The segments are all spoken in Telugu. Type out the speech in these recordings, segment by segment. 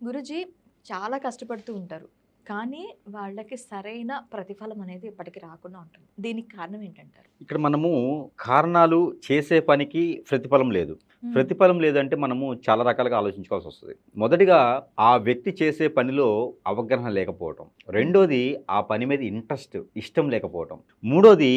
గురూజీ చాలా కష్టపడుతూ ఉంటారు. కానీ వాళ్ళకి సరైన ప్రతిఫలం అనేది ఇప్పటికి రాకుండా ఉంటుంది. దీనికి కారణం ఏంటంటారు? ఇక్కడ మనము కారణాలు చేసే పనికి ప్రతిఫలం లేదు. హ్మ్. ప్రతిఫలం లేదంటే మనము చాలా రకాలుగా ఆలోచించుకోవాల్సొస్తది. మొదటిగా ఆ వ్యక్తి చేసే పనిలో అవగాహన లేకపోవటం. హ్మ్. రెండోది ఆ పని మీద ఇష్టం లేకపోవటం. మూడోది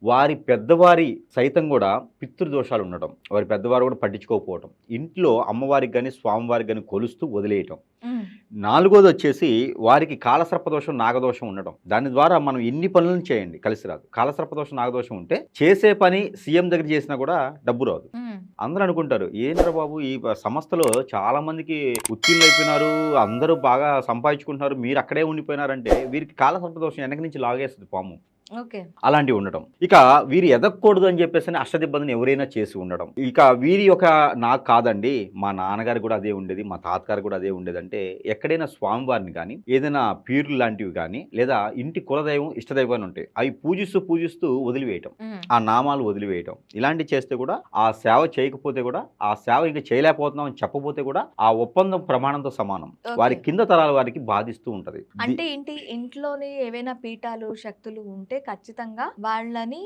వారి పెద్దవారి సైతం గూడా పితృదోషాలు ఉండటం. వారి పెద్దవారు గూడా పట్టించుకోకపోవటం. ఇంట్లో అమ్మవారికి గాని, స్వామివారికి గాని కొలుస్తూ వదిలేయటం. హ్మ్. నాలుగోదొచ్చేసి వారికి కాలసర్పదోషం, నాగదోషం ఉండటం. దాని ద్వారా మనం ఎన్ని పనులను చేయండి కలిసి రాదు. కాలసర్పదోషం, నాగదోషం ఉంటే చేసే పని సీఎం దగ్గర చేసినా కూడా డబ్బు రాదు. హ్మ్. అందరూ అనుకుంటారు, "ఏంట్రా బాబు ఈ సంస్థలో చాలా మందికి ఉత్తీర్ణులైపోయినారు. అందరూ బాగా సంపాదించుకుంటున్నారు. మీరు అక్కడే ఉండిపోయినారంటే" వీరికి కాలసర్పదోషం వెనక నుంచి లాగేస్తది పాము. ఓకే. అలాంటివి ఉండటం. ఇక వీరు ఎదగకూడదు అని చెప్పేసని అష్టదిబ్బదని ఎవరైనా చేసి ఉండడం. ఇక వీరి యొక్క నాకు కాదండి, మా నాన్నగారికి కూడా అదే ఉండేది, మా తాతగారికి కూడా అదే ఉండేదంటే ఎక్కడైనా స్వామివారిని గానీ, ఏదైనా పీర్లు లాంటివి గానీ, లేదా ఇంటి కులదైవం, ఇష్టదైవం అని ఉంటాయి. అవి పూజిస్తూ, పూజిస్తూ వదిలివేయటం. హ్మ్. ఆ నామాలు వదిలివేయటం. ఇలాంటివి చేస్తే కూడా ఆ సేవ చేయకపోతే కూడా, ఆ సేవ ఇంక చేయలేకపోతున్నాం అని చెప్పపోతే కూడా ఆ ఒప్పందం ప్రమాణంతో సమానం. ఓకే. వారి కింద తరాల వారికి బాధిస్తూ ఉంటది. అంటే ఏంటి? ఇంట్లోని ఏవైనా పీఠాలు, శక్తులు ఉంటే ఖచ్చితంగా వాళ్ళని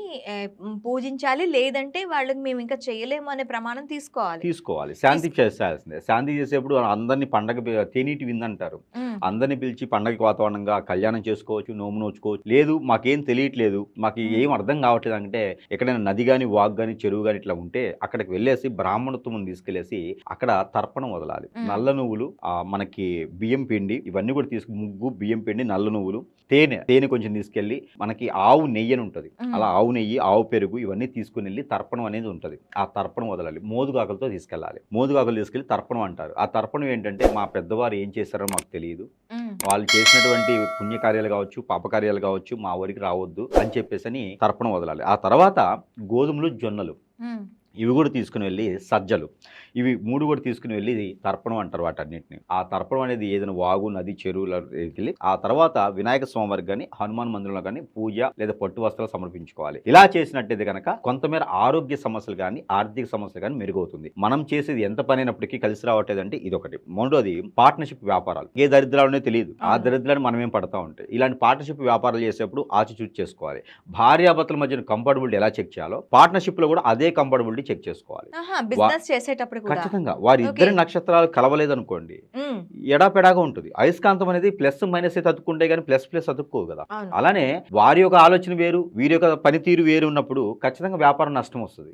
పూజించాలి. లేదంటే వాళ్ళకి మేమింకా చేయలేము అనే ప్రమాణం తీసుకోవాలి. తీసుకోవాలి. శాంతి తీస్ చేసేయాల్సిందే. శాంతి చేసేప్పుడు అందరిని పండగ తేనీటి విందంటారు. హ్మ్. అందరిని పిలిచి పండగకి వాతావరణంగా కళ్యాణం చేసుకోవచ్చు, నోము నోచుకోవచ్చు. లేదు మాకేం తెలియట్లేదు, మాకు హ్మ్. ఏం అర్థం కావట్లేదు అంటే ఎక్కడైనా నది గాని, వాగు గాని, చెరువు గాని ఇట్లా ఉంటే అక్కడికి వెళ్ళేసి బ్రాహ్మణత్వం తీసుకెళ్ళేసి అక్కడ తర్పణం వదలాలి. హ్మ్. నల్ల నువ్వులు, మనకి బియ్యం పిండి ఇవన్నీ కూడా ముగ్గు, బియ్యం పిండి, నల్ల నువ్వులు, తేనె కొంచెం తీసుకెళ్ళి మనకి ఆవు నెయ్యి అని ఉంటది. హ్మ్. అలా ఆవు నెయ్యి, ఆవు పెరుగు ఇవన్నీ తీసుకొని వెళ్ళి తర్పణం అనేది ఉంటది. ఆ తర్పణం వదలాలి. మోదుగాకులతో తీసుకెళ్ళాలి. మోదుగాకులు తీసుకెళ్ళి తర్పణం అంటారు. ఆ తర్పణం ఏంటంటే మా పెద్దవారు ఏం చేశారో మాకు తెలీదు. హ్మ్. వాళ్ళు చేసినటువంటి పుణ్యకార్యాలు కావచ్చు, పాపకార్యాలు కావచ్చు మా ఊరికి రావద్దు అని చెప్పేసని తర్పణం వదలాలి. ఆ తర్వాత గోధుమలు, జొన్నలు హ్మ్. ఇవి కూడా తీసుకుని వెళ్ళి సజ్జలు ఇవి 3 కూడా తీసుకుని వెళ్ళి తర్పణం అంటారు వాటన్నిటిని. ఆ తర్పణం అనేది ఏదైనా వాగు, నది, చెరువుల వెళ్ళి ఆ తర్వాత వినాయక స్వామి వారికి గాని, హనుమాన్ మందిరంలో గాని పూజ లేదా పట్టు వస్త్రాలు సమర్పించుకోవాలి. ఇలా చేసినట్టయితే గనక కొంతమేర ఆరోగ్య సమస్యలు గాని, ఆర్థిక సమస్యలు గాని మెరుగవుతుంది. మనం చేసేది ఎంత పనైనప్పటికీ కలిసి రావట్లేదంటే ఇదొకటి. మూడోది పార్ట్నర్‌షిప్ వ్యాపారాలు. ఏ దరిద్రాలనే తెలియదు. ఆ అవును. దరిద్రాన్ని మనమేం పడతా ఉంటాయి. ఇలాంటి పార్ట్నర్‌షిప్ వ్యాపారాలు చేసేప్పుడు ఆచితూచి చేసుకోవాలి. భార్యాభర్తల మధ్యన కంఫర్టబిలిటీ ఎలా చెక్ చేయాలో పార్ట్నర్‌షిప్‌లో కూడా అదే కంఫర్టబిలిటీ చెక్ చేసుకోవాలి. ఆహా! వా బిజినెస్ చేసేటప్పుడు కూడా. ఖచ్చితంగా. ఓకే. వారిద్దరి నక్షత్రాలు కలవలేదనుకోండి, హ్మ్. ఎడాపెడాగా ఉంటది. అయస్కాంతం అనేది ప్లస్, మైనసే అతుక్కుంటాయి గానీ ప్లస్, ప్లస్ అతుక్కోవు గదా! అవును. అలానే వారి యొక్క ఆలోచన వేరు, వీరి యొక్క పనితీరు వేరు ఉన్నప్పుడు ఖచ్చితంగా వ్యాపారం నష్టమొస్తది.